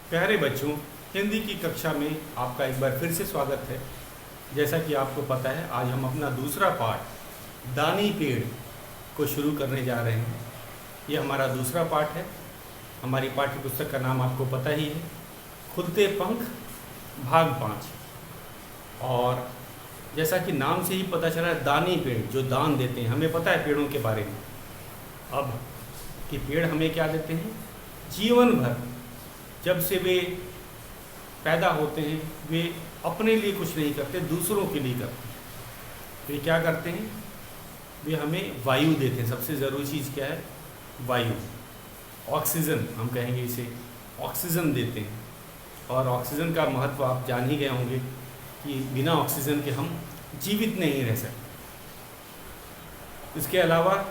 प्यारे बच्चों, हिंदी की कक्षा में आपका एक बार फिर से स्वागत है। जैसा कि आपको पता है, आज हम अपना दूसरा पाठ दानी पेड़ को शुरू करने जा रहे हैं। ये हमारा दूसरा पाठ है। हमारी पाठ्य पुस्तक का नाम आपको पता ही है, खुलते पंख भाग 5। और जैसा कि नाम से ही पता चला है, दानी पेड़ जो दान देते हैं। हमें पता है पेड़ों के बारे में अब कि पेड़ हमें क्या देते हैं। जीवन भर जब से वे पैदा होते हैं, वे अपने लिए कुछ नहीं करते, दूसरों के लिए करते हैं। वे क्या करते हैं? वे हमें वायु देते हैं। सबसे ज़रूरी चीज़ क्या है? वायु, ऑक्सीजन हम कहेंगे इसे। ऑक्सीजन देते हैं, और ऑक्सीजन का महत्व आप जान ही गए होंगे कि बिना ऑक्सीजन के हम जीवित नहीं रह सकते। इसके अलावा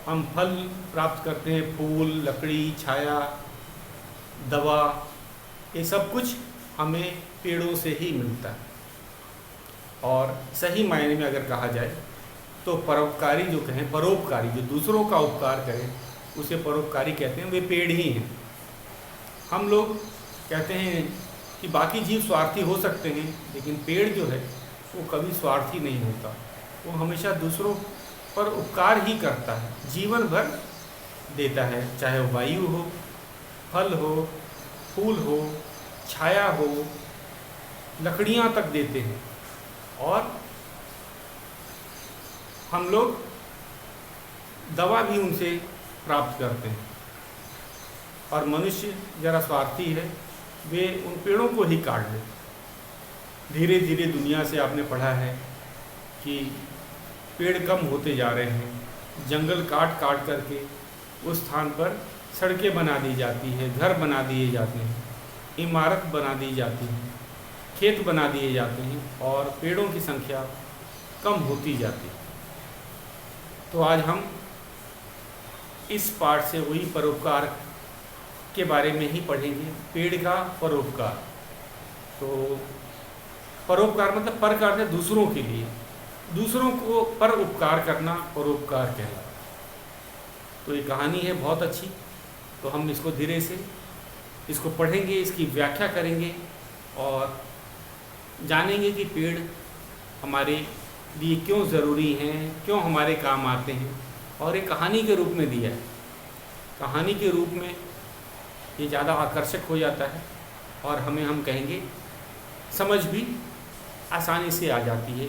हम फल प्राप्त करते हैं, फूल, लकड़ी, छाया, दवा, ये सब कुछ हमें पेड़ों से ही मिलता है। और सही मायने में अगर कहा जाए तो परोपकारी जो कहें, परोपकारी जो दूसरों का उपकार करें, उसे परोपकारी कहते हैं। वे पेड़ ही हैं। हम लोग कहते हैं कि बाकी जीव स्वार्थी हो सकते हैं, लेकिन पेड़ जो है वो कभी स्वार्थी नहीं होता। वो हमेशा दूसरों पर उपकार ही करता है, जीवन भर देता है। चाहे वो वायु हो, फल हो, फूल हो, छाया हो, लकड़ियाँ तक देते हैं। और हम लोग दवा भी उनसे प्राप्त करते हैं। और मनुष्य ज़रा स्वार्थी है, वे उन पेड़ों को ही काट देते। धीरे धीरे दुनिया से आपने पढ़ा है कि पेड़ कम होते जा रहे हैं। जंगल काट काट करके उस स्थान पर सड़कें बना दी जाती है, घर बना दिए जाते हैं, इमारत बना दी जाती है, खेत बना दिए जाते हैं, और पेड़ों की संख्या कम होती जाती है। तो आज हम इस पाठ से वही परोपकार के बारे में ही पढ़ेंगे, पेड़ का परोपकार। तो परोपकार मतलब पर करना, दूसरों के लिए, दूसरों को पर उपकार करना परोपकार कहलाता है। तो ये कहानी है बहुत अच्छी। तो हम इसको धीरे से इसको पढ़ेंगे, इसकी व्याख्या करेंगे और जानेंगे कि पेड़ हमारे लिए क्यों ज़रूरी हैं, क्यों हमारे काम आते हैं। और एक कहानी के रूप में दिया है। कहानी के रूप में ये ज़्यादा आकर्षक हो जाता है, और हमें हम कहेंगे समझ भी आसानी से आ जाती है,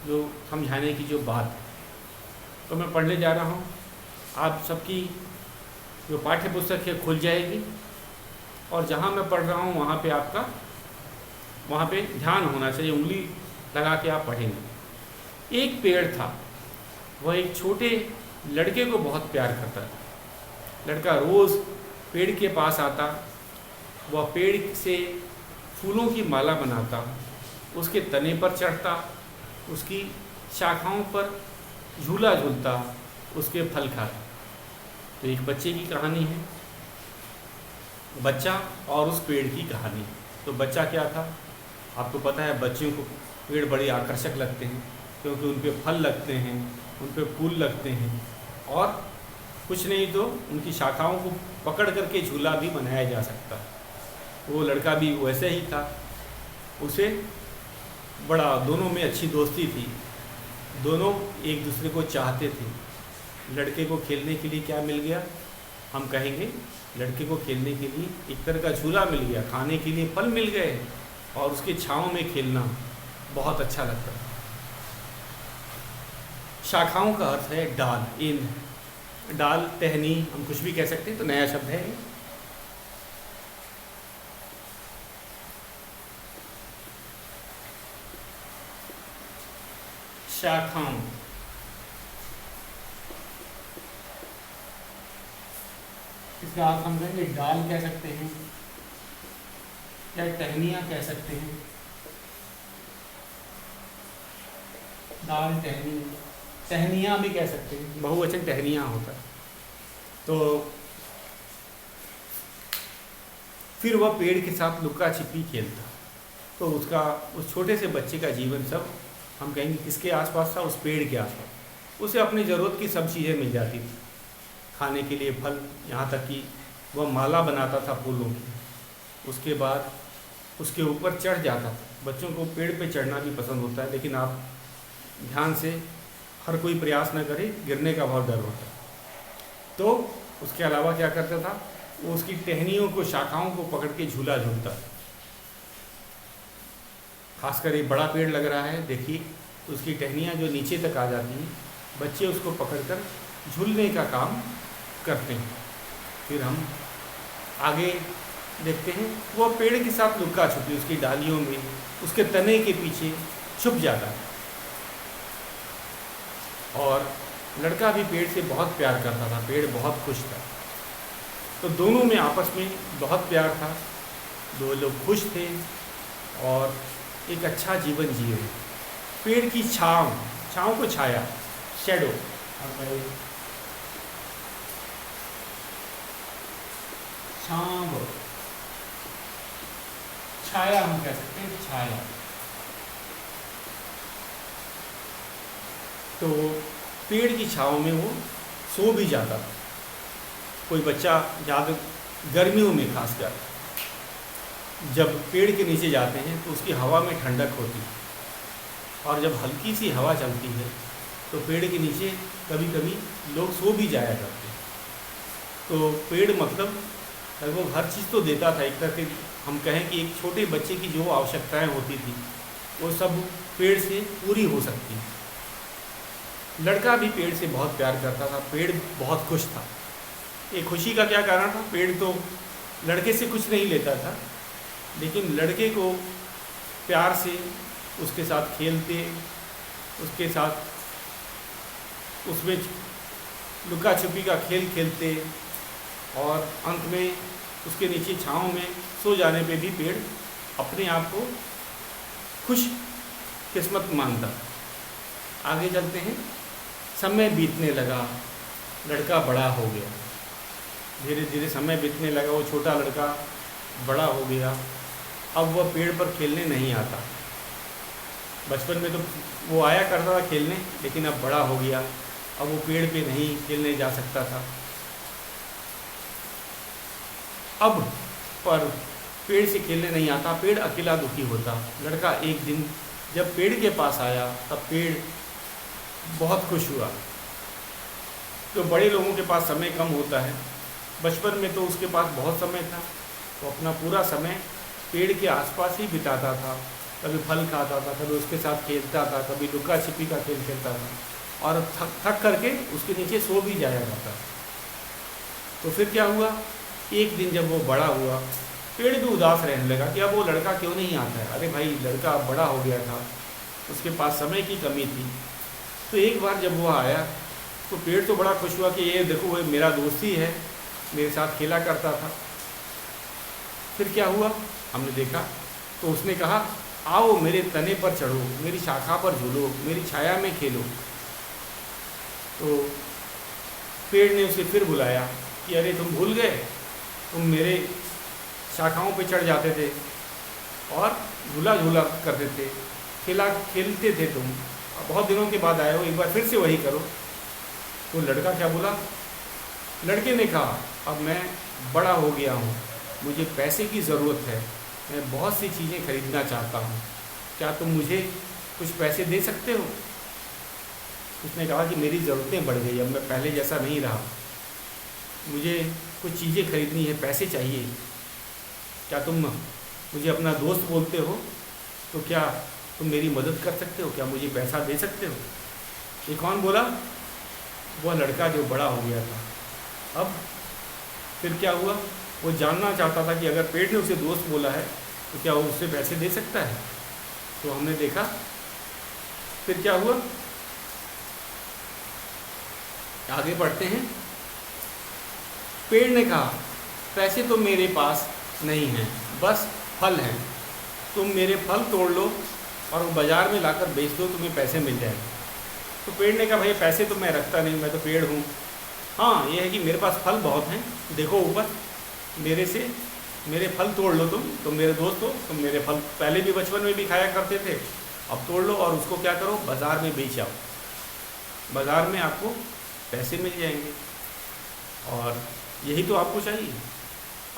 जो समझाने की जो बात है। तो मैं पढ़ने जा रहा हूँ। आप सबकी जो पाठ्य पुस्तक है खुल जाएगी, और जहाँ मैं पढ़ रहा हूँ वहाँ पे ध्यान होना चाहिए। उंगली लगा के आप पढ़ेंगे। एक पेड़ था, वह एक छोटे लड़के को बहुत प्यार करता था। लड़का रोज़ पेड़ के पास आता, वह पेड़ से फूलों की माला बनाता, उसके तने पर चढ़ता, उसकी शाखाओं पर झूला झूलता, उसके फल खाता। तो एक बच्चे की कहानी है, बच्चा और उस पेड़ की कहानी। तो बच्चा क्या था? आपको पता है, बच्चों को पेड़ बड़े आकर्षक लगते हैं, क्योंकि उन पे फल लगते हैं, उन पे फूल लगते हैं, और कुछ नहीं तो उनकी शाखाओं को पकड़ करके झूला भी बनाया जा सकता है। वो लड़का भी वैसे ही था। उसे बड़ा, दोनों में अच्छी दोस्ती थी, दोनों एक दूसरे को चाहते थे। लड़के को खेलने के लिए क्या मिल गया? हम कहेंगे लड़के को खेलने के लिए एक तरह का झूला मिल गया, खाने के लिए फल मिल गए, और उसके छाँव में खेलना बहुत अच्छा लगता है। शाखाओं का अर्थ है डाल। इन डाल, टहनी, हम कुछ भी कह सकते हैं। तो नया शब्द है। शाखाओं, इसका आप हम कहेंगे डाल कह सकते हैं, या टहनियाँ कह सकते हैं। डाल, टहनी, टहनियाँ भी कह सकते हैं, बहुवचन टहनियाँ होता है। तो फिर वह पेड़ के साथ लुका छिपी खेलता। तो उसका, उस छोटे से बच्चे का जीवन सब हम कहेंगे किसके आसपास था? उस पेड़ के आसपास। उसे अपनी ज़रूरत की सब चीज़ें मिल जाती थी, खाने के लिए फल, यहाँ तक कि वह माला बनाता था फूलों की। उसके बाद उसके ऊपर चढ़ जाता था। बच्चों को पेड़ पे चढ़ना भी पसंद होता है, लेकिन आप ध्यान से हर कोई प्रयास न करे, गिरने का बहुत डर होता है। तो उसके अलावा क्या करता था, वो उसकी टहनियों को, शाखाओं को पकड़ के झूला झूलता। खासकर एक बड़ा पेड़ लग रहा है, देखिए, तो उसकी टहनियाँ जो नीचे तक आ जाती हैं, बच्चे उसको पकड़कर झूलने का काम करते हैं। फिर हम आगे देखते हैं, वो पेड़ के साथ लुका छुपी उसकी डालियों में, उसके तने के पीछे छुप जाता है। और लड़का भी पेड़ से बहुत प्यार करता था, पेड़ बहुत खुश था। तो दोनों में आपस में बहुत प्यार था, दो लोग खुश थे और एक अच्छा जीवन जी रहे। पेड़ की छाँव, छाँव को छाया, शैडो, छाँव, छाया हम कह सकते हैं, छाया। तो पेड़ की छाँव में वो सो भी जाता था। कोई बच्चा ज़्यादा गर्मियों में खासकर जब पेड़ के नीचे जाते हैं तो उसकी हवा में ठंडक होती है, और जब हल्की सी हवा चलती है तो पेड़ के नीचे कभी कभी लोग सो भी जाया करते हैं। तो पेड़ मतलब लगभग हर चीज़ तो देता था। एक तरह से हम कहें कि एक छोटे बच्चे की जो आवश्यकताएं होती थी वो सब पेड़ से पूरी हो सकती हैं। लड़का भी पेड़ से बहुत प्यार करता था, पेड़ बहुत खुश था। ये खुशी का क्या कारण था, पेड़ तो लड़के से कुछ नहीं लेता था, लेकिन लड़के को प्यार से उसके साथ खेलते, उसके साथ उसमें लुका छुपी का खेल खेलते, और अंत में उसके नीचे छाँव में सो जाने पे भी पेड़ अपने आप को खुश किस्मत मानता। आगे चलते हैं। समय बीतने लगा, लड़का बड़ा हो गया। धीरे धीरे समय बीतने लगा, वो छोटा लड़का बड़ा हो गया। अब वह पेड़ पर खेलने नहीं आता। बचपन में तो वो आया करता था खेलने, लेकिन अब बड़ा हो गया, अब वो पेड़ पे नहीं खेलने जा सकता था। अब पर पेड़ से खेलने नहीं आता, पेड़ अकेला दुखी होता। लड़का एक दिन जब पेड़ के पास आया तब पेड़ बहुत खुश हुआ। तो बड़े लोगों के पास समय कम होता है, बचपन में तो उसके पास बहुत समय था, तो अपना पूरा समय पेड़ के आसपास ही बिताता था। कभी फल खाता था, कभी उसके साथ खेलता था, कभी लुका छिपी का खेल खेलता था, और थक करके उसके नीचे सो भी जाया करता। तो फिर क्या हुआ, एक दिन जब वो बड़ा हुआ, पेड़ भी उदास रहने लगा कि अब वो लड़का क्यों नहीं आता है। अरे भाई, लड़का बड़ा हो गया था, उसके पास समय की कमी थी। तो एक बार जब वो आया तो पेड़ तो बड़ा खुश हुआ कि ये देखो, वो मेरा दोस्त ही है, मेरे साथ खेला करता था। फिर क्या हुआ, हमने देखा, तो उसने कहा, आओ मेरे तने पर चढ़ो, मेरी शाखा पर झूलो, मेरी छाया में खेलो। तो पेड़ ने उसे फिर बुलाया कि अरे तुम भूल गए, तुम मेरे शाखाओं पे चढ़ जाते थे और झूला झूला करते थे, खेलते थे तुम, बहुत दिनों के बाद आए हो, एक बार फिर से वही करो। तो लड़का क्या बोला, लड़के ने कहा, अब मैं बड़ा हो गया हूँ, मुझे पैसे की ज़रूरत है, मैं बहुत सी चीज़ें खरीदना चाहता हूँ, क्या तुम मुझे कुछ पैसे दे सकते हो। उसने कहा कि मेरी ज़रूरतें बढ़ गई, अब मैं पहले जैसा नहीं रहा, मुझे कुछ चीज़ें खरीदनी है, पैसे चाहिए, क्या तुम मुझे अपना दोस्त बोलते हो, तो क्या तुम मेरी मदद कर सकते हो, क्या मुझे पैसा दे सकते हो। ये कौन बोला, वह लड़का जो बड़ा हो गया था। अब फिर क्या हुआ, वो जानना चाहता था कि अगर पेड़ ने उसे दोस्त बोला है तो क्या वो उससे पैसे दे सकता है। तो हमने देखा फिर क्या हुआ, आगे बढ़ते हैं। पेड़ ने कहा, पैसे तो मेरे पास नहीं हैं, बस फल हैं, तुम मेरे फल तोड़ लो और वो बाज़ार में लाकर बेच दो, तुम्हें पैसे मिल जाएंगे। तो पेड़ ने कहा, भाई पैसे तो मैं रखता नहीं, मैं तो पेड़ हूँ। हाँ, ये है कि मेरे पास फल बहुत हैं, देखो ऊपर, मेरे फल तोड़ लो, तुम मेरे दोस्त हो, तुम मेरे फल पहले भी बचपन में भी खाया करते थे, अब तोड़ लो और उसको क्या करो, बाज़ार में बेच आओ, बाज़ार में आपको पैसे मिल जाएंगे। और यही तो आपको चाहिए,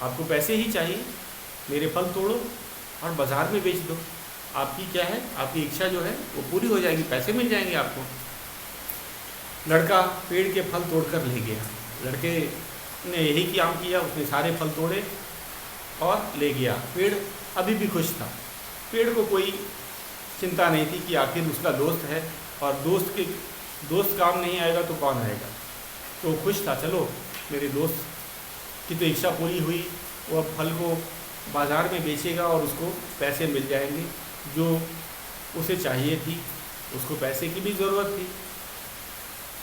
आपको पैसे ही चाहिए, मेरे फल तोड़ो और बाज़ार में बेच दो। आपकी क्या है, आपकी इच्छा जो है वो पूरी हो जाएगी, पैसे मिल जाएंगे आपको। लड़का पेड़ के फल तोड़कर ले गया। लड़के ने यही काम किया, उसने सारे फल तोड़े और ले गया। पेड़ अभी भी खुश था। पेड़ को कोई चिंता नहीं थी कि आखिर उसका दोस्त है, और दोस्त काम नहीं आएगा तो कौन आएगा। तो खुश था, चलो मेरे दोस्त की तो इच्छा पूरी हुई, वो अब फल को बाज़ार में बेचेगा और उसको पैसे मिल जाएंगे जो उसे चाहिए थी, उसको पैसे की भी ज़रूरत थी।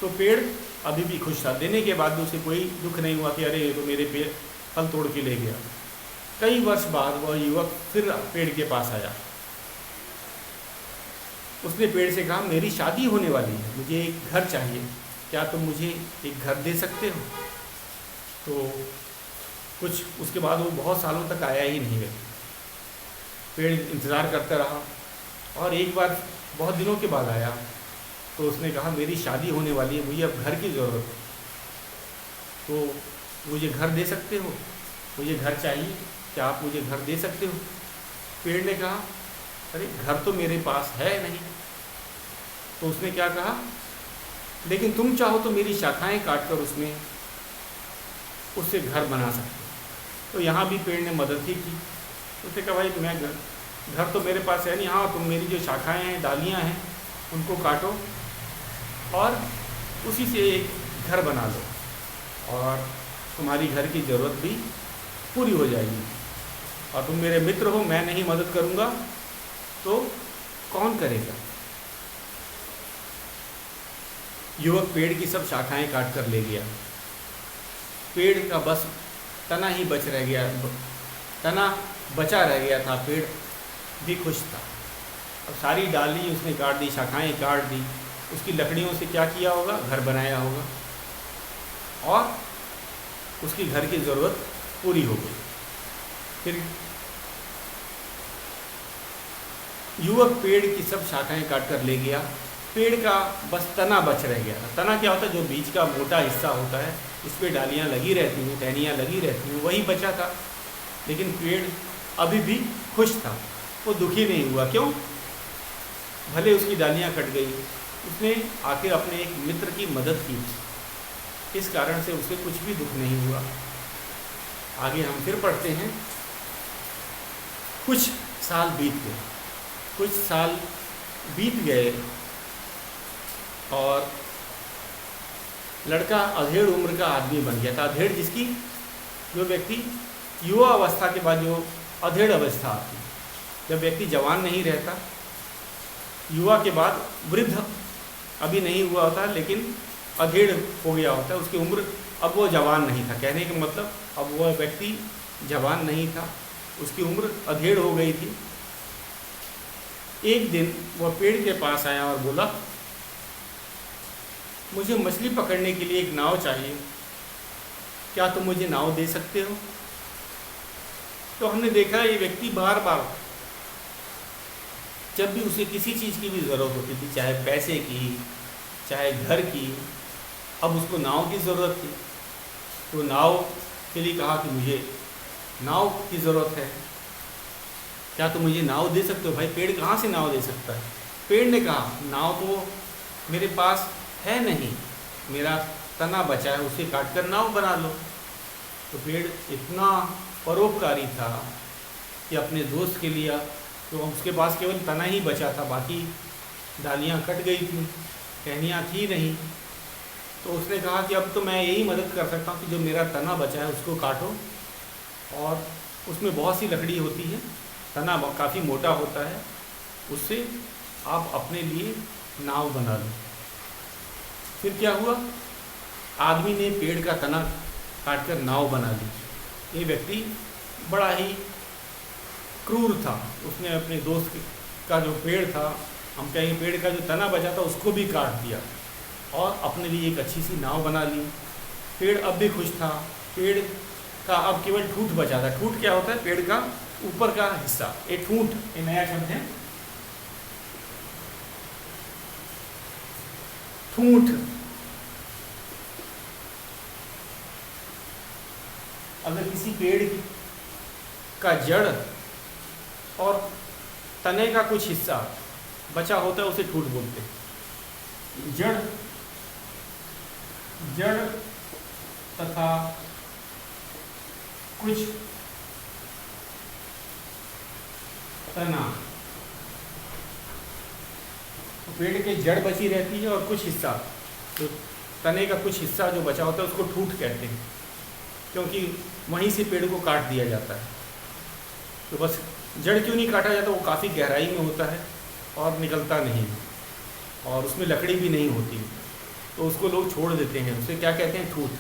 तो पेड़ अभी भी खुश था। देने के बाद उसे कोई दुख नहीं हुआ कि अरे ये तो मेरे पेड़ फल तोड़ के ले गया। कई वर्ष बाद वह युवक फिर पेड़ के पास आया। उसने पेड़ से कहा, मेरी शादी होने वाली है, मुझे एक घर चाहिए, क्या तुम मुझे एक घर दे सकते हो? तो कुछ उसके बाद वो बहुत सालों तक आया ही नहीं है। पेड़ इंतज़ार करता रहा और एक बार बहुत दिनों के बाद आया। तो उसने कहा, मेरी शादी होने वाली है, मुझे अब घर की ज़रूरत है, तो मुझे घर दे सकते हो? मुझे घर चाहिए, क्या आप मुझे घर दे सकते हो? पेड़ ने कहा, अरे घर तो मेरे पास है नहीं। तो उसने क्या कहा, लेकिन तुम चाहो तो मेरी शाखाएं काटकर उससे घर बना सकते हो। तो यहाँ भी पेड़ ने मदद ही की। उसने कहा, भाई मैं घर तो मेरे पास है नहीं, हाँ तुम मेरी जो शाखाएं हैं, डालियाँ हैं, उनको काटो और उसी से एक घर बना लो और तुम्हारी घर की ज़रूरत भी पूरी हो जाएगी। और तुम मेरे मित्र हो, मैं नहीं मदद करूँगा तो कौन करेगा? युवक पेड़ की सब शाखाएं काट कर ले गया। पेड़ का बस तना ही तना बचा रह गया था। पेड़ भी खुश था। अब सारी डाली उसने काट दी, शाखाएं काट दी, उसकी लकड़ियों से क्या किया होगा, घर बनाया होगा और उसकी घर की ज़रूरत पूरी हो गई। फिर युवक पेड़ की सब शाखाएं काट कर ले गया। पेड़ का बस तना बच रह गया था। तना क्या होता है, जो बीच का मोटा हिस्सा होता है, इस पर डालियाँ लगी रहती हैं, टहनियाँ लगी रहती हैं, वही बचा था। लेकिन पेड़ अभी भी खुश था, वो दुखी नहीं हुआ। क्यों? भले उसकी डालियाँ कट गई, उसने आखिर अपने एक मित्र की मदद की, इस कारण से उसे कुछ भी दुख नहीं हुआ। आगे हम फिर पढ़ते हैं। कुछ साल बीत गए और लड़का अधेड़ उम्र का आदमी बन गया था। अधेड़ जो व्यक्ति युवा अवस्था के बाद जो अधेड़ अवस्था आती, जब व्यक्ति जवान नहीं रहता, युवा के बाद वृद्ध अभी नहीं हुआ होता, लेकिन अधेड़ हो गया होता है, उसकी उम्र, अब वो जवान नहीं था। कहने का मतलब अब वह व्यक्ति जवान नहीं था, उसकी उम्र अधेड़ हो गई थी। एक दिन वह पेड़ के पास आया और बोला, मुझे मछली पकड़ने के लिए एक नाव चाहिए, क्या तुम मुझे नाव दे सकते हो? तो हमने देखा ये व्यक्ति बार बार जब भी उसे किसी चीज़ की भी ज़रूरत होती थी, चाहे पैसे की, चाहे घर की, अब उसको नाव की ज़रूरत थी। तो नाव के लिए कहा कि मुझे नाव की ज़रूरत है, क्या तुम मुझे नाव दे सकते हो? भाई पेड़ कहाँ से नाव दे सकता है? पेड़ ने कहा, नाव तो मेरे पास है नहीं, मेरा तना बचा है, उसे काट कर नाव बना लो। तो पेड़ इतना परोपकारी था कि अपने दोस्त के लिए, तो उसके पास केवल तना ही बचा था, बाकी डालियाँ कट गई थी, टहनियाँ थी नहीं। तो उसने कहा कि अब तो मैं यही मदद कर सकता हूँ कि जो मेरा तना बचा है उसको काटो, और उसमें बहुत सी लकड़ी होती है, तना काफ़ी मोटा होता है, उससे आप अपने लिए नाव बना लो। फिर क्या हुआ, आदमी ने पेड़ का तना काटकर नाव बना ली। ये व्यक्ति बड़ा ही क्रूर था। उसने अपने दोस्त का जो पेड़ था, हम कहेंगे पेड़ का जो तना बचा था, उसको भी काट दिया और अपने लिए एक अच्छी सी नाव बना ली। पेड़ अब भी खुश था। पेड़ का अब केवल ठूंठ बचा था। ठूंठ क्या होता है? पेड़ का ऊपर का हिस्सा। एक ठूंठ, ये नया शब्द है, ठूंठ। अगर किसी पेड़ की का जड़ और तने का कुछ हिस्सा बचा होता है उसे ठूठ बोलते हैं। जड़ तथा कुछ तना, तो पेड़ के जड़ बची रहती है और कुछ हिस्सा, तो तने का कुछ हिस्सा जो बचा होता है उसको ठूठ कहते हैं, क्योंकि वहीं से पेड़ को काट दिया जाता है। तो बस जड़ क्यों नहीं काटा जाता, वो काफ़ी गहराई में होता है और निकलता नहीं और उसमें लकड़ी भी नहीं होती, तो उसको लोग छोड़ देते हैं, उसे क्या कहते हैं, ठूठ।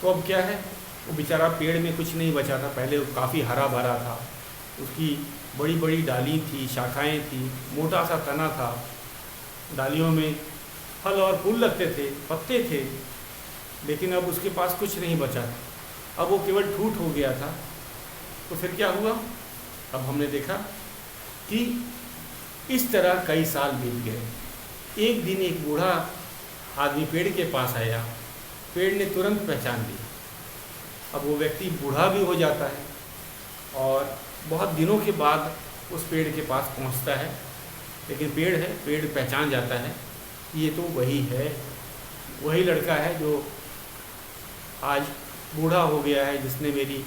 तो अब क्या है, वो बेचारा पेड़ में कुछ नहीं बचा था, पहले वो काफ़ी हरा भरा था, उसकी बड़ी बड़ी डाली थी, शाखाएं थी, मोटा सा तना था, डालियों में फल और फूल लगते थे, पत्ते थे, लेकिन अब उसके पास कुछ नहीं बचा, अब वो केवल ठूठ हो गया था। तो फिर क्या हुआ, अब हमने देखा कि इस तरह कई साल बीत गए। एक दिन एक बूढ़ा आदमी पेड़ के पास आया, पेड़ ने तुरंत पहचान लिया। अब वो व्यक्ति बूढ़ा भी हो जाता है और बहुत दिनों के बाद उस पेड़ के पास पहुंचता है, लेकिन पेड़ है, पेड़ पहचान जाता है ये तो वही है, वही लड़का है जो आज बूढ़ा हो गया है, जिसने मेरी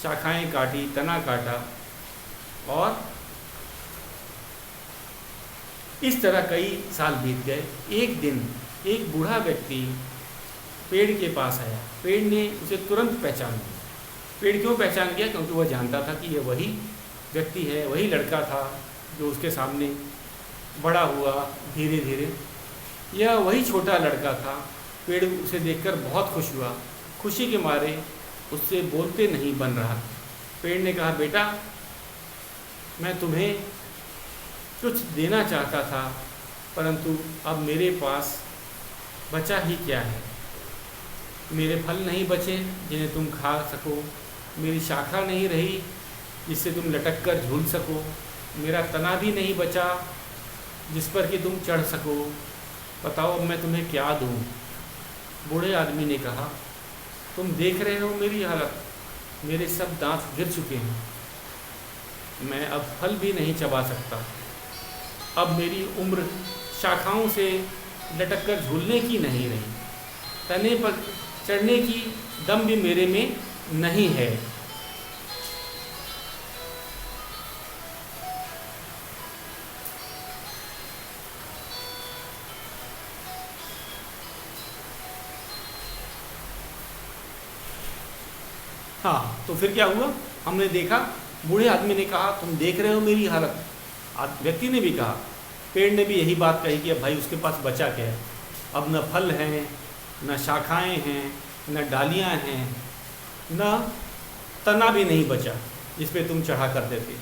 शाखाएं काटी, तना काटा। और इस तरह कई साल बीत गए। एक दिन एक बूढ़ा व्यक्ति पेड़ के पास आया, पेड़ ने उसे तुरंत पहचान लिया। पेड़ क्यों पहचान गया, क्योंकि वह जानता था कि यह वही व्यक्ति है, वही लड़का था जो उसके सामने बड़ा हुआ धीरे धीरे। यह वही छोटा लड़का था। पेड़ उसे देखकर बहुत खुश हुआ, खुशी के मारे उससे बोलते नहीं बन रहा। पेड़ ने कहा, बेटा मैं तुम्हें कुछ देना चाहता था, परंतु अब मेरे पास बचा ही क्या है, मेरे फल नहीं बचे जिन्हें तुम खा सको, मेरी शाखा नहीं रही जिससे तुम लटक कर झूल सको, मेरा तना भी नहीं बचा जिस पर कि तुम चढ़ सको, बताओ अब मैं तुम्हें क्या दूँ। बूढ़े आदमी ने कहा, तुम देख रहे हो मेरी हालत, मेरे सब दांत गिर चुके हैं, मैं अब फल भी नहीं चबा सकता, अब मेरी उम्र शाखाओं से लटक कर झूलने की नहीं रही, तने पर चढ़ने की दम भी मेरे में नहीं है। हाँ, तो फिर क्या हुआ, हमने देखा बूढ़े आदमी ने कहा, तुम देख रहे हो मेरी हालत। व्यक्ति ने भी कहा, पेड़ ने भी यही बात कही कि अब भाई उसके पास बचा क्या है, अब न फल हैं, न शाखाएं हैं, न डालियां हैं, न तना भी नहीं बचा जिस पे तुम चढ़ा करते थे।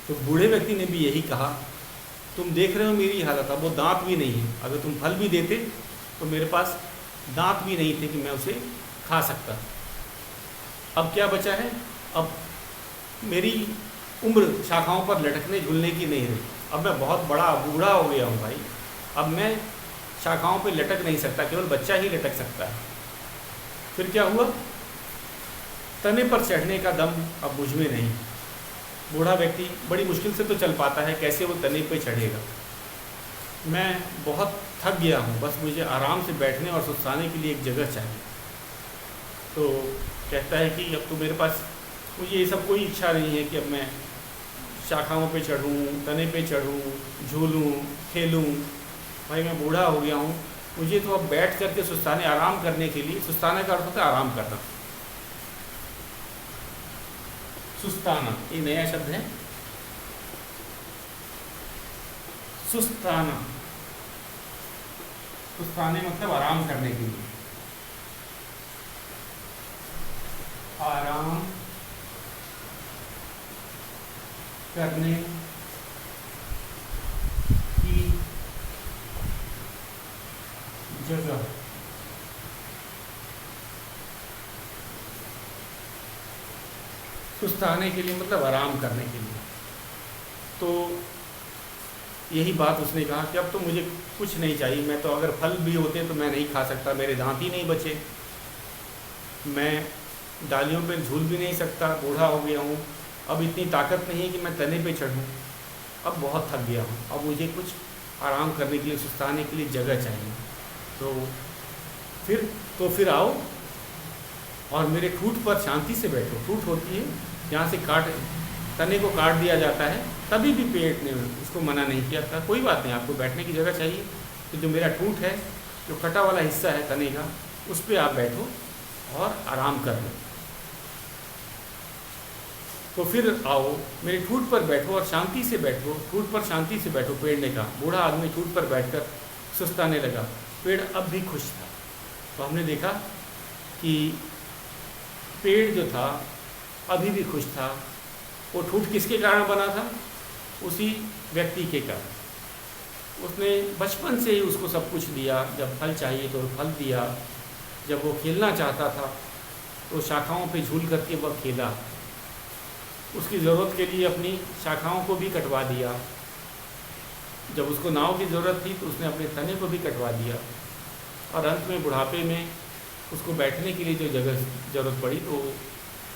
तो बूढ़े व्यक्ति ने भी यही कहा, तुम देख रहे हो मेरी हालत, अब वो दांत भी नहीं है, अगर तुम फल भी देते तो मेरे पास दांत भी नहीं थे कि मैं उसे खा सकता। अब क्या बचा है, अब मेरी उम्र शाखाओं पर लटकने झूलने की नहीं रही, अब मैं बहुत बड़ा बूढ़ा हो गया हूँ भाई, अब मैं शाखाओं पे लटक नहीं सकता, केवल बच्चा ही लटक सकता है। फिर क्या हुआ, तने पर चढ़ने का दम अब मुझ में नहीं। बूढ़ा व्यक्ति बड़ी मुश्किल से तो चल पाता है, कैसे वो तने पे चढ़ेगा। मैं बहुत थक गया हूँ, बस मुझे आराम से बैठने और सुस्ताने के लिए एक जगह चाहिए। तो कहता है कि अब तो मेरे पास, मुझे ये सब कोई इच्छा नहीं है कि अब मैं शाखाओं पे चढ़ूँ, तने पे चढ़ूँ, झूलूँ, खेलूँ, भाई मैं बूढ़ा हो गया हूँ, मुझे तो अब बैठ करके सुस्ताने, आराम करने के लिए, सुस्ताने का अर्थ होता है आराम करना, सुस्ताना ये नया शब्द है, सुस्ताना, सुस्ताने मतलब आराम करने के लिए, आराम करने की जगह। सुस्ताने के लिए मतलब आराम करने के लिए। तो यही बात उसने कहा कि अब तो मुझे कुछ नहीं चाहिए, मैं तो अगर फल भी होते तो मैं नहीं खा सकता, मेरे दांत ही नहीं बचे, मैं डालियों पे झूल भी नहीं सकता, बूढ़ा हो गया हूँ, अब इतनी ताकत नहीं है कि मैं तने पे चढ़ूँ, अब बहुत थक गया हूँ, अब मुझे कुछ आराम करने के लिए, सुस्ताने के लिए जगह चाहिए। तो फिर आओ और मेरे ठूठ पर शांति से बैठो। ठूठ होती है यहाँ से तने को काट दिया जाता है, तभी भी पेट ने उसको मना नहीं किया था, कोई बात नहीं, आपको बैठने की जगह चाहिए, तो जो मेरा ठूठ है, जो कटा वाला हिस्सा है तने का, उस पर आप बैठो और आराम कर लो। तो फिर आओ मेरे ठूठ पर बैठो और शांति से बैठो। ठूठ पर शांति से बैठो, पेड़ ने कहा। बूढ़ा आदमी ठूठ पर बैठकर सुस्ताने लगा। पेड़ अब भी खुश था। तो हमने देखा कि पेड़ जो था अभी भी खुश था। वो ठूठ किसके कारण बना था? उसी व्यक्ति के कारण। उसने बचपन से ही उसको सब कुछ दिया, जब फल चाहिए तो फल दिया, जब वो खेलना चाहता था तो शाखाओं पे झूल करके वह खेला, उसकी ज़रूरत के लिए अपनी शाखाओं को भी कटवा दिया, जब उसको नाव की ज़रूरत थी तो उसने अपने तने को भी कटवा दिया, और अंत में बुढ़ापे में उसको बैठने के लिए जो जगह ज़रूरत पड़ी तो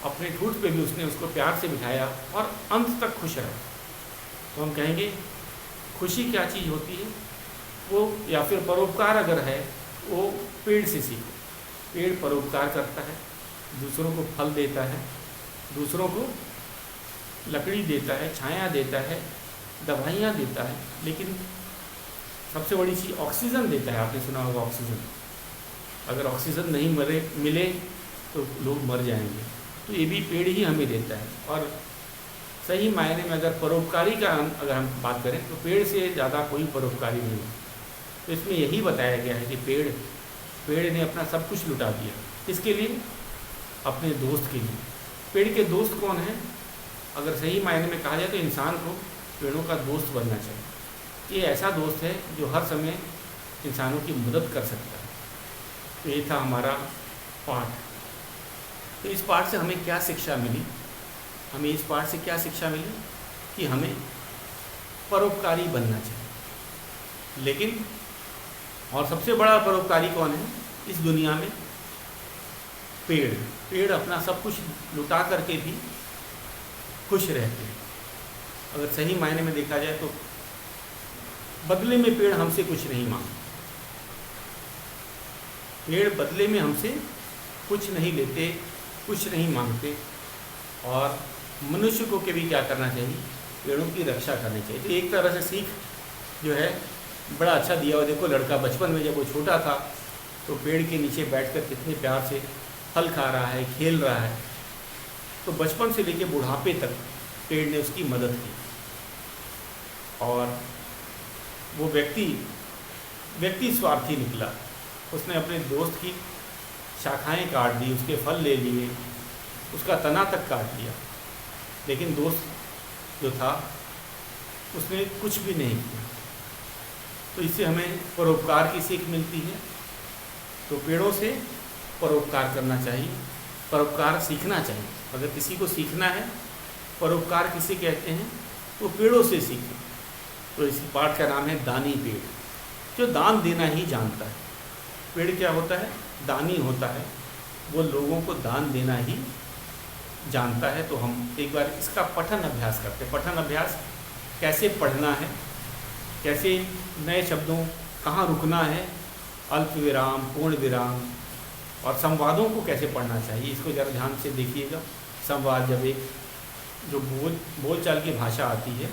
अपने ठूठ पे भी उसने उसको प्यार से बिठाया और अंत तक खुश रहा। तो हम कहेंगे खुशी क्या चीज़ होती है वो, या फिर परोपकार अगर है वो पेड़ से सीखो। पेड़ परोपकार करता है, दूसरों को फल देता है, दूसरों को लकड़ी देता है, छाया देता है, दवाइयाँ देता है, लेकिन सबसे बड़ी चीज़ ऑक्सीजन देता है। आपने सुना होगा ऑक्सीजन, अगर ऑक्सीजन नहीं मिले तो लोग मर जाएंगे, तो ये भी पेड़ ही हमें देता है। और सही मायने में अगर परोपकारी का अगर हम बात करें तो पेड़ से ज़्यादा कोई परोपकारी नहीं है। तो इसमें यही बताया गया है कि पेड़ ने अपना सब कुछ लुटा दिया। किसके लिए? अपने दोस्त के लिए। पेड़ के दोस्त कौन हैं? अगर सही मायने में कहा जाए तो इंसान को पेड़ों का दोस्त बनना चाहिए। ये ऐसा दोस्त है जो हर समय इंसानों की मदद कर सकता है। तो ये था हमारा पाठ। तो इस पाठ से हमें क्या शिक्षा मिली? हमें इस पाठ से क्या शिक्षा मिली कि हमें परोपकारी बनना चाहिए। लेकिन और सबसे बड़ा परोपकारी कौन है इस दुनिया में? पेड़ अपना सब कुछ लुटा करके भी खुश रहते हैं। अगर सही मायने में देखा जाए तो बदले में पेड़ हमसे कुछ नहीं मांगते। पेड़ बदले में हमसे कुछ नहीं लेते, कुछ नहीं मांगते। और मनुष्य को भी क्या करना चाहिए? पेड़ों की रक्षा करनी चाहिए। तो एक तरह से सीख जो है बड़ा अच्छा दिया हुआ। देखो लड़का बचपन में जब वो छोटा था तो पेड़ के नीचे बैठकर कितने प्यार से फल खा रहा है, खेल रहा है। तो बचपन से लेकर बुढ़ापे तक पेड़ ने उसकी मदद की। और वो व्यक्ति स्वार्थी निकला। उसने अपने दोस्त की शाखाएं काट दी, उसके फल ले लिए, उसका तना तक काट लिया, लेकिन दोस्त जो था उसने कुछ भी नहीं किया। तो इससे हमें परोपकार की सीख मिलती है। तो पेड़ों से परोपकार करना चाहिए, परोपकार सीखना चाहिए। अगर किसी को सीखना है परोपकार किसे कहते हैं तो पेड़ों से सीखें। तो इस पाठ का नाम है दानी पेड़, जो दान देना ही जानता है। पेड़ क्या होता है? दानी होता है, वो लोगों को दान देना ही जानता है। तो हम एक बार इसका पठन अभ्यास करते हैं। पठन अभ्यास कैसे पढ़ना है, कैसे नए शब्दों कहाँ रुकना है, अल्प विराम, पूर्ण विराम, और संवादों को कैसे पढ़ना चाहिए, इसको ज़रा ध्यान से देखिएगा। संवाद जब एक जो बोलचाल की भाषा आती है,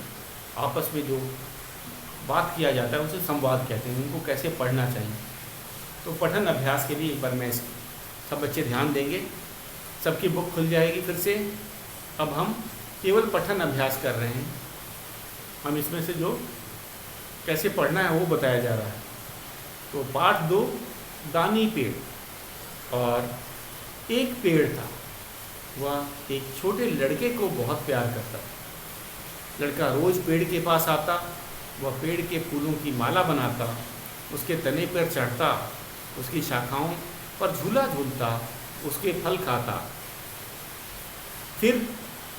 आपस में जो बात किया जाता है उसे संवाद कहते हैं। उनको कैसे पढ़ना चाहिए। तो पठन अभ्यास के लिए एक बार मैं सब बच्चे ध्यान देंगे, सबकी बुक खुल जाएगी फिर से। अब हम केवल पठन अभ्यास कर रहे हैं। हम इसमें से जो कैसे पढ़ना है वो बताया जा रहा है। तो पाठ 2, दानी पेड़। और एक पेड़ था, वह एक छोटे लड़के को बहुत प्यार करता था। लड़का रोज़ पेड़ के पास आता, वह पेड़ के फूलों की माला बनाता, उसके तने पर चढ़ता, उसकी शाखाओं पर झूला झूलता, उसके फल खाता। फिर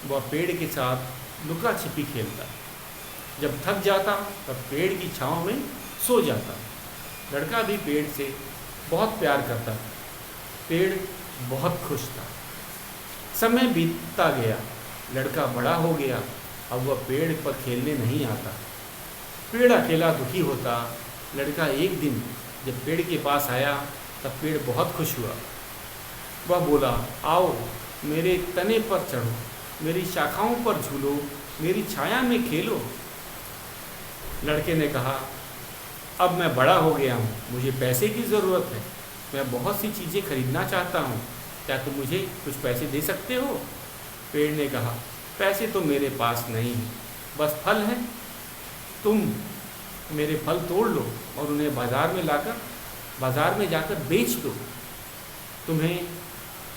वह पेड़ के साथ लुका छिपी खेलता। जब थक जाता तब पेड़ की छांव में सो जाता। लड़का भी पेड़ से बहुत प्यार करता था। पेड़ बहुत खुश था। समय बीतता गया, लड़का बड़ा हो गया, अब वह पेड़ पर खेलने नहीं आता। पेड़ अकेला दुखी होता। लड़का एक दिन जब पेड़ के पास आया तब पेड़ बहुत खुश हुआ। वह बोला, आओ मेरे तने पर चढ़ो, मेरी शाखाओं पर झूलो, मेरी छाया में खेलो। लड़के ने कहा, अब मैं बड़ा हो गया हूँ, मुझे पैसे की ज़रूरत है, मैं बहुत सी चीज़ें खरीदना चाहता हूँ, क्या तुम मुझे कुछ पैसे दे सकते हो? पेड़ ने कहा, पैसे तो मेरे पास नहीं हैं, बस फल हैं, तुम मेरे फल तोड़ लो और उन्हें बाज़ार में जाकर बेच दो, तुम्हें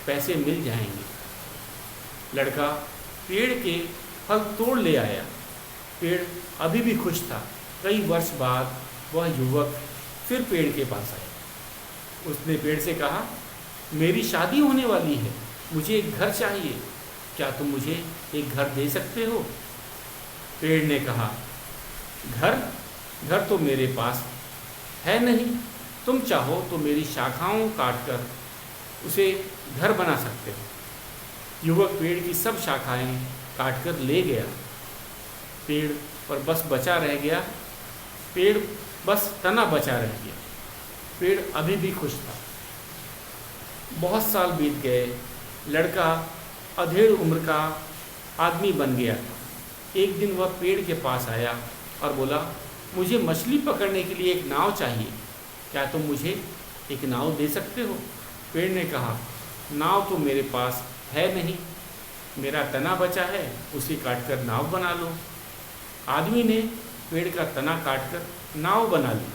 पैसे मिल जाएंगे। लड़का पेड़ के फल तोड़ ले आया। पेड़ अभी भी खुश था। कई वर्ष बाद वह युवक फिर पेड़ के पास आया। उसने पेड़ से कहा, मेरी शादी होने वाली है, मुझे एक घर चाहिए, क्या तुम मुझे एक घर दे सकते हो? पेड़ ने कहा, घर तो मेरे पास है नहीं, तुम चाहो तो मेरी शाखाओं काटकर उसे घर बना सकते हो। युवक पेड़ की सब शाखाएं काटकर ले गया। पेड़ पर बस बचा रह गया, पेड़ बस तना बचा रह गया। पेड़ अभी भी खुश था। बहुत साल बीत गए। लड़का अधेड़ उम्र का आदमी बन गया था। एक दिन वह पेड़ के पास आया और बोला, मुझे मछली पकड़ने के लिए एक नाव चाहिए, क्या तुम मुझे एक नाव दे सकते हो? पेड़ ने कहा, नाव तो मेरे पास है नहीं, मेरा तना बचा है, उसे काटकर नाव बना लो। आदमी ने पेड़ का तना काटकर नाव बना ली।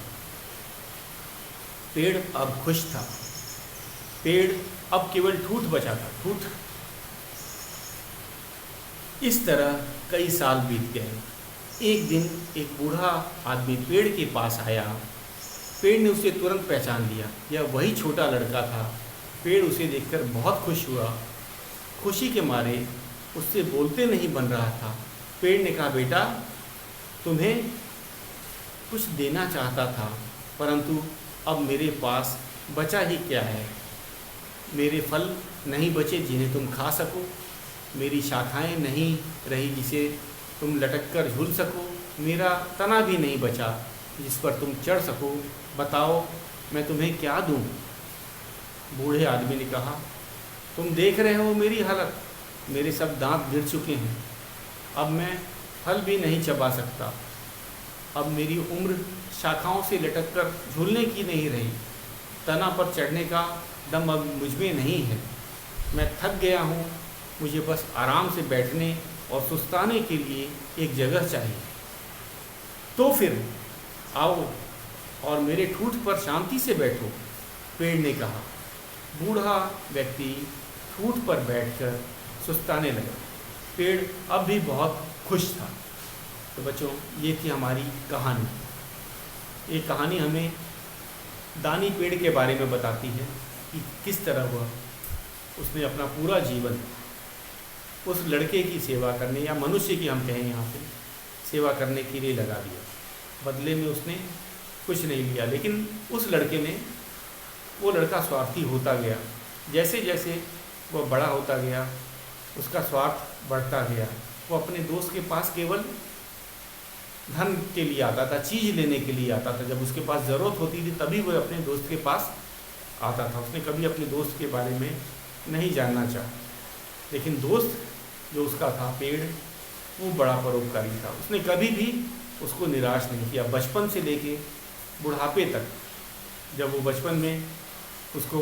पेड़ अब खुश था। पेड़ अब केवल ठूठ बचा था, ठूठ। इस तरह कई साल बीत गए। एक दिन एक बूढ़ा आदमी पेड़ के पास आया। पेड़ ने उसे तुरंत पहचान लिया, यह वही छोटा लड़का था। पेड़ उसे देखकर बहुत खुश हुआ। खुशी के मारे उससे बोलते नहीं बन रहा था। पेड़ ने कहा, बेटा, तुम्हें कुछ देना चाहता था, परंतु अब मेरे पास बचा ही क्या है? मेरे फल नहीं बचे जिन्हें तुम खा सको, मेरी शाखाएं नहीं रही जिसे तुम लटक कर झूल सको, मेरा तना भी नहीं बचा जिस पर तुम चढ़ सको। बताओ मैं तुम्हें क्या दूं? बूढ़े आदमी ने कहा, तुम देख रहे हो मेरी हालत, मेरे सब दांत गिर चुके हैं, अब मैं फल भी नहीं चबा सकता, अब मेरी उम्र शाखाओं से लटक कर झूलने की नहीं रही, तना पर चढ़ने का दम अब मुझ में नहीं है, मैं थक गया हूँ, मुझे बस आराम से बैठने और सुस्ताने के लिए एक जगह चाहिए। तो फिर आओ और मेरे ठूठ पर शांति से बैठो, पेड़ ने कहा। बूढ़ा व्यक्ति ठूठ पर बैठकर सुस्ताने लगा। पेड़ अब भी बहुत खुश था। तो बच्चों, ये थी हमारी कहानी। ये कहानी हमें दानी पेड़ के बारे में बताती है कि किस तरह उसने अपना पूरा जीवन उस लड़के की सेवा करने, या मनुष्य की हम कहें यहाँ पे, सेवा करने के लिए लगा दिया। बदले में उसने कुछ नहीं लिया, लेकिन उस लड़के ने, वो लड़का स्वार्थी होता गया। जैसे जैसे वह बड़ा होता गया उसका स्वार्थ बढ़ता गया। वो अपने दोस्त के पास केवल धन के लिए आता था, चीज़ लेने के लिए आता था। जब उसके पास ज़रूरत होती थी तभी वह अपने दोस्त के पास आता था। उसने कभी अपने दोस्त के बारे में नहीं जानना चाहा। लेकिन दोस्त जो उसका था पेड़, वो बड़ा परोपकारी था। उसने कभी भी उसको निराश नहीं किया। बचपन से लेके बुढ़ापे तक, जब वो बचपन में उसको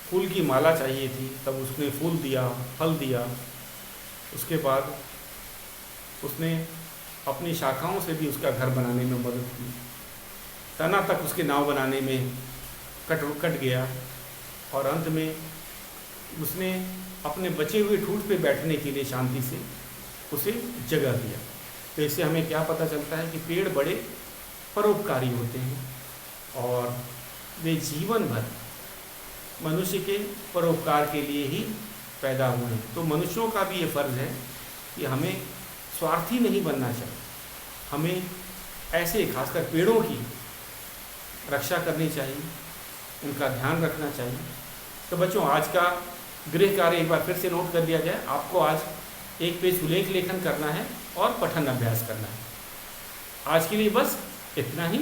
फूल की माला चाहिए थी तब उसने फूल दिया, फल दिया। उसके बाद उसने अपनी शाखाओं से भी उसका घर बनाने में मदद की। तना तक उसके नाव बनाने में कट गया और अंत में उसने अपने बचे हुए ठूठ पे बैठने के लिए शांति से उसे जगह दिया। तो इससे हमें क्या पता चलता है कि पेड़ बड़े परोपकारी होते हैं और वे जीवन भर मनुष्य के परोपकार के लिए ही पैदा हुए हैं। तो मनुष्यों का भी ये फ़र्ज़ है कि हमें स्वार्थी नहीं बनना चाहिए। हमें ऐसे खासकर पेड़ों की रक्षा करनी चाहिए, उनका ध्यान रखना चाहिए। तो बच्चों, आज का गृह कार्य एक बार फिर से नोट कर लिया जाए। आपको आज एक पेज सुलेख लेखन करना है और पठन अभ्यास करना है। आज के लिए बस इतना ही।